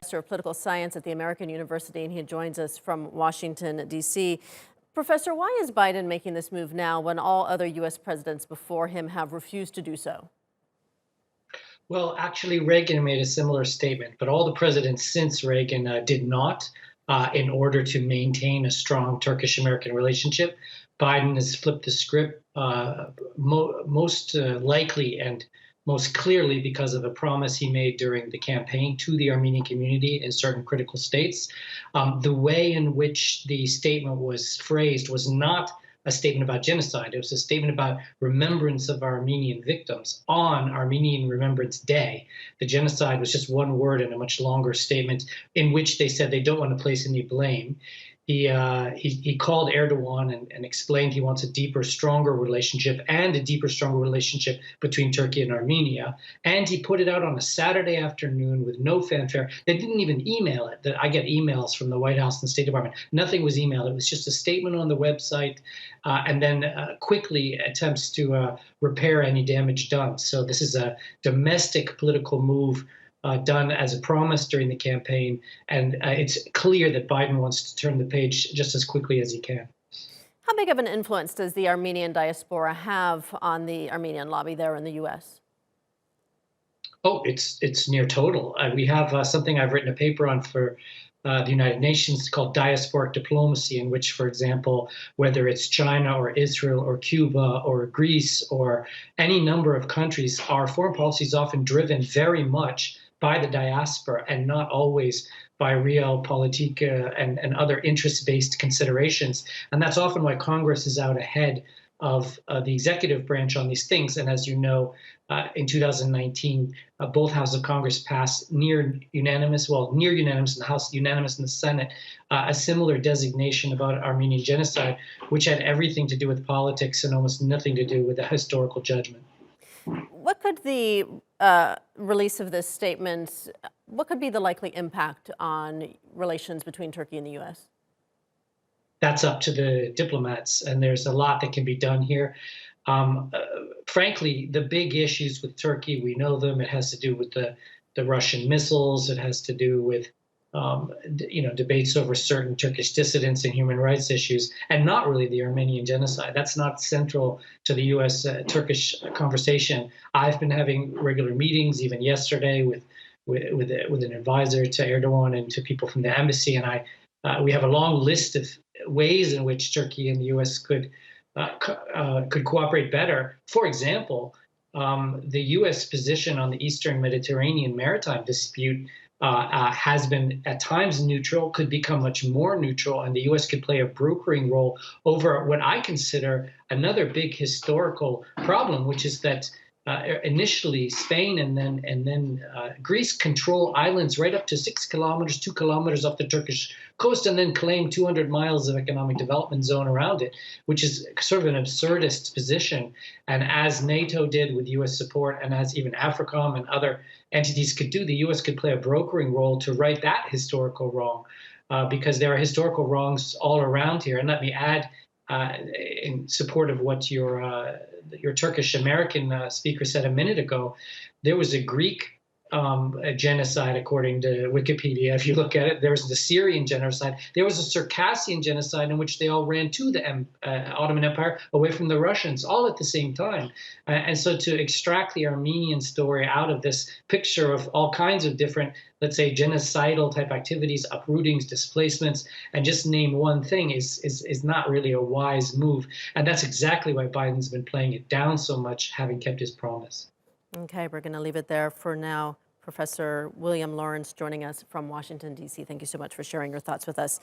Professor of Political Science at the American University, and he joins us from Washington, D.C. Professor, why is Biden making this move now when all other U.S. presidents before him have refused to do so? Well, actually, Reagan made a similar statement, but all the presidents since Reagan did not, in order to maintain a strong Turkish-American relationship. Biden has flipped the script, most likely and most clearly because of a promise he made during the campaign to the Armenian community in certain critical states. The way in which the statement was phrased was not a statement about genocide. It was a statement about remembrance of Armenian victims on Armenian Remembrance Day. The genocide was just one word in a much longer statement in which they said they don't want to place any blame. He called Erdogan and explained he wants a deeper, stronger relationship and a deeper, stronger relationship between Turkey and Armenia. And he put it out on a Saturday afternoon with no fanfare. They didn't even email it. I get emails from the White House and State Department. Nothing was emailed. It was just a statement on the website, and then quickly attempts to repair any damage done. So this is a domestic political move done as a promise during the campaign. And it's clear that Biden wants to turn the page just as quickly as he can. How big of an influence does the Armenian diaspora have on the Armenian lobby there in the U.S.? Oh, it's near total. We have something I've written a paper on for the United Nations called diasporic diplomacy, in which, for example, whether it's China or Israel or Cuba or Greece or any number of countries, our foreign policy is often driven very much by the diaspora and not always by realpolitik and other interest-based considerations. And that's often why Congress is out ahead of the executive branch on these things. And as you know, in 2019, both houses of Congress passed near unanimous in the House, unanimous in the Senate, a similar designation about Armenian genocide, which had everything to do with politics and almost nothing to do with a historical judgment. What could the release of this statement, what could be the likely impact on relations between Turkey and the U.S.? That's up to the diplomats, and there's a lot that can be done here. Frankly, the big issues with Turkey, we know them. It has to do with the Russian missiles. It has to do with debates over certain Turkish dissidents and human rights issues, and not really the Armenian genocide. That's not central to the U.S.-Turkish conversation. I've been having regular meetings, even yesterday, with an advisor to Erdogan and to people from the embassy, and we have a long list of ways in which Turkey and the U.S. could cooperate better. For example, the U.S. position on the Eastern Mediterranean maritime dispute has been at times neutral, could become much more neutral, and the U.S. could play a brokering role over what I consider another big historical problem, which is that initially Spain and then Greece control islands right up to 6 kilometers, 2 kilometers off the Turkish coast, and then claim 200 miles of economic development zone around it, which is sort of an absurdist position. And as NATO did with U.S. support, and as even AFRICOM and other entities could do, the U.S. could play a brokering role to right that historical wrong, because there are historical wrongs all around here. And let me add, in support of what your Turkish American speaker said a minute ago, there was a Greek genocide, according to Wikipedia. If you look at it, there was the Syrian genocide. There was a Circassian genocide in which they all ran to the Ottoman Empire away from the Russians, all at the same time. And so to extract the Armenian story out of this picture of all kinds of different, let's say, genocidal type activities, uprootings, displacements, and just name one thing is not really a wise move. And that's exactly why Biden's been playing it down so much, having kept his promise. Okay, we're going to leave it there for now. Professor William Lawrence joining us from Washington, D.C. Thank you so much for sharing your thoughts with us.